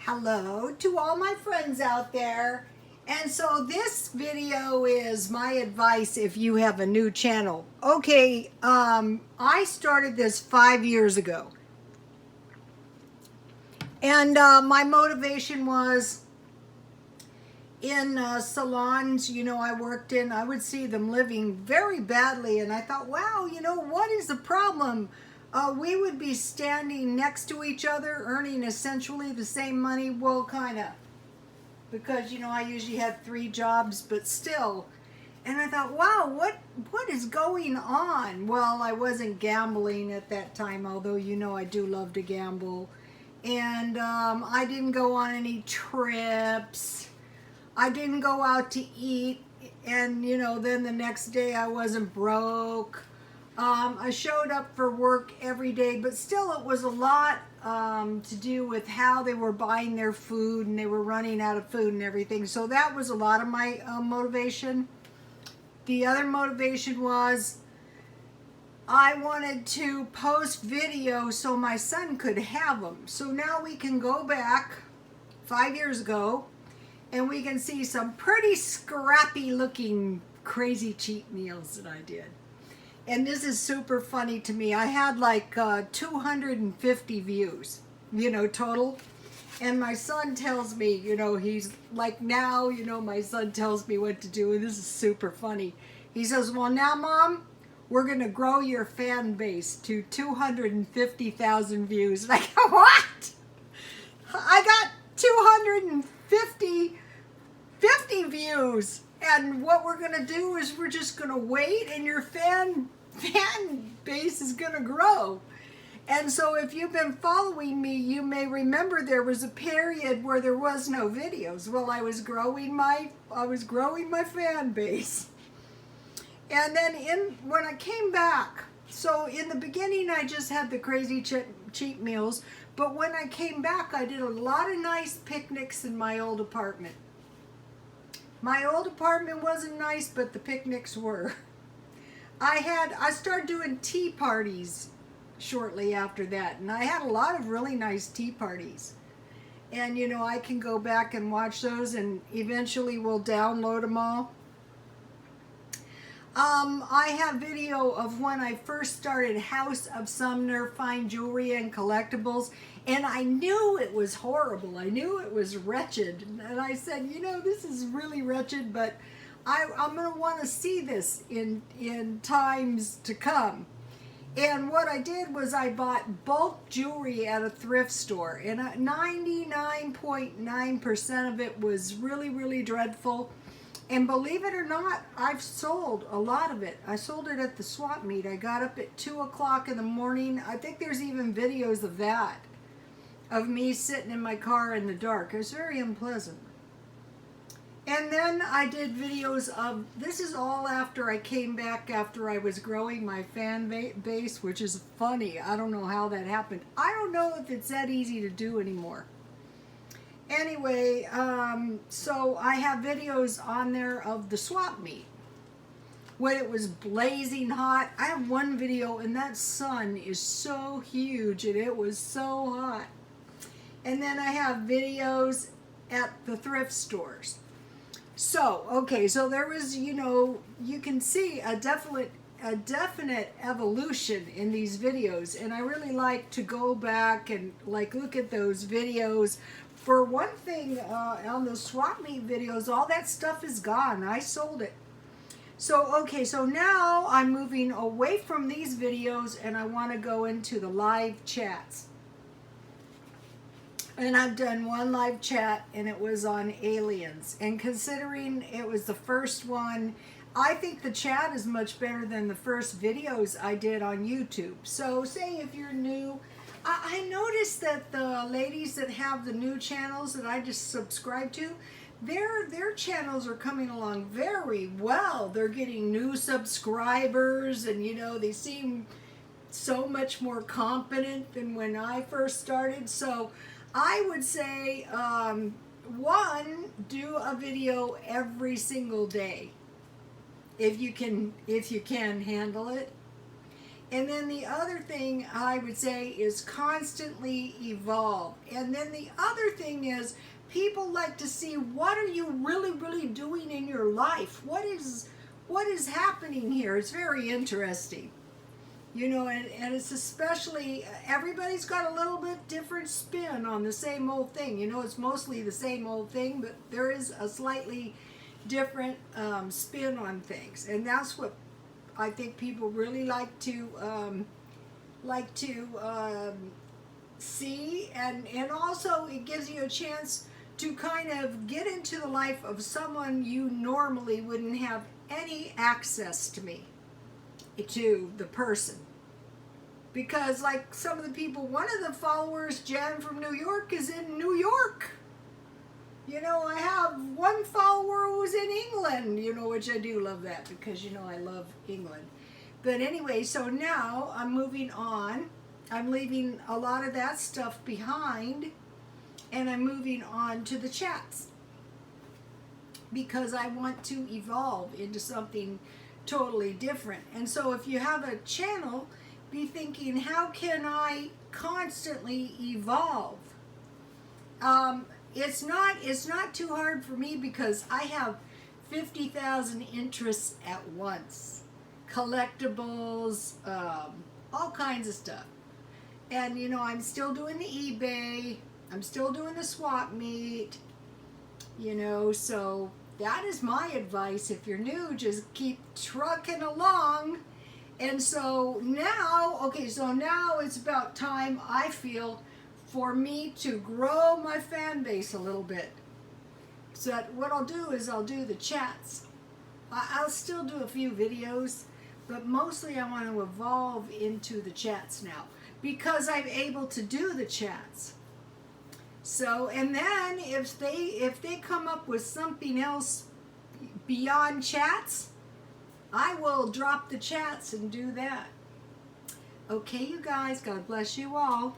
Hello to all my friends out there. And so this video is my advice if you have a new channel. Okay, I started this 5 years ago. And my motivation was in salons, I worked in, I would see them living very badly. And I thought, wow, what is the problem? We would be standing next to each other, earning essentially the same money. Well, kind of. Because, I usually had 3 jobs, but still. And I thought, wow, what is going on? Well, I wasn't gambling at that time, although, I do love to gamble. And I didn't go on any trips. I didn't go out to eat. And, then the next day I wasn't broke. I showed up for work every day, but still it was a lot to do with how they were buying their food, and they were running out of food and everything. So that was a lot of my motivation. The other motivation was I wanted to post videos so my son could have them. So now we can go back 5 years ago and we can see some pretty scrappy looking crazy cheat meals that I did. And this is super funny to me. I had like 250 views, total. And my son tells me, he's like now, my son tells me what to do. And this is super funny. He says, well, now, Mom, we're going to grow your fan base to 250,000 views. And I go, what? I got 250 views. And what we're going to do is we're just going to wait, and your fan base is going to grow. And so if you've been following me, you may remember there was a period where there was no videos. Well, I was growing my fan base. And then when I came back, so in the beginning I just had the crazy cheat meals, but when I came back I did a lot of nice picnics in my old apartment. My old apartment wasn't nice, but the picnics were. I started doing tea parties shortly after that, and I had a lot of really nice tea parties. And I can go back and watch those, and eventually we'll download them all. I have video of when I first started House of Sumner Fine Jewelry and Collectibles, and I knew it was horrible. I knew it was wretched. And I said, this is really wretched, but I'm going to want to see this in times to come. And what I did was I bought bulk jewelry at a thrift store, and 99.9% of it was really, really dreadful. And believe it or not, I've sold a lot of it. I sold it at the swap meet. I got up at 2 o'clock in the morning. I think there's even videos of that, of me sitting in my car in the dark. It was very unpleasant. And then I did videos of, this is all after I came back after I was growing my fan base, which is funny. I don't know how that happened. I don't know if it's that easy to do anymore. Anyway, so I have videos on there of the swap meet when it was blazing hot. I have one video, and that sun is so huge, and it was so hot. And then I have videos at the thrift stores. So, okay, so there was, you can see a definite evolution in these videos, and I really like to go back and look at those videos. For one thing, on the swap meet videos, all that stuff is gone. I sold it. So, okay, so now I'm moving away from these videos, and I want to go into the live chats. And I've done one live chat, and it was on aliens. And considering it was the first one, I think the chat is much better than the first videos I did on YouTube. So, say if you're new, I noticed that the ladies that have the new channels that I just subscribe to, their channels are coming along very well. They're getting new subscribers, and they seem so much more competent than when I first started. So I would say, one, do a video every single day if you can handle it. And then the other thing I would say is constantly evolve. And then the other thing is people like to see, what are you really doing in your life? What is happening here? It's very interesting. You know, and it's especially, everybody's got a little bit different spin on the same old thing. You know, it's mostly the same old thing, but there is a slightly different spin on things. And that's what I think people really like to see. And also it gives you a chance to kind of get into the life of someone you normally wouldn't have any access to the person. Because like some of the people, one of the followers, Jan from New York, is in New York. You know, I have one follower who's in England, you know, which I do love that because, you know, I love England. But anyway, so now I'm moving on. I'm leaving a lot of that stuff behind, and I'm moving on to the chats because I want to evolve into something totally different. And so if you have a channel, be thinking, how can I constantly evolve? It's not too hard for me because I have 50,000 interests at once. Collectibles, all kinds of stuff. And you know, I'm still doing the eBay, I'm still doing the swap meet, you know, so that is my advice. If you're new, just keep trucking along. And so now, okay, so now it's about time, I feel, for me to grow my fan base a little bit. So that what I'll do is I'll do the chats. I'll still do a few videos, but mostly I want to evolve into the chats now because I'm able to do the chats. So, and then if they come up with something else beyond chats, I will drop the chats and do that. Okay, you guys, God bless you all.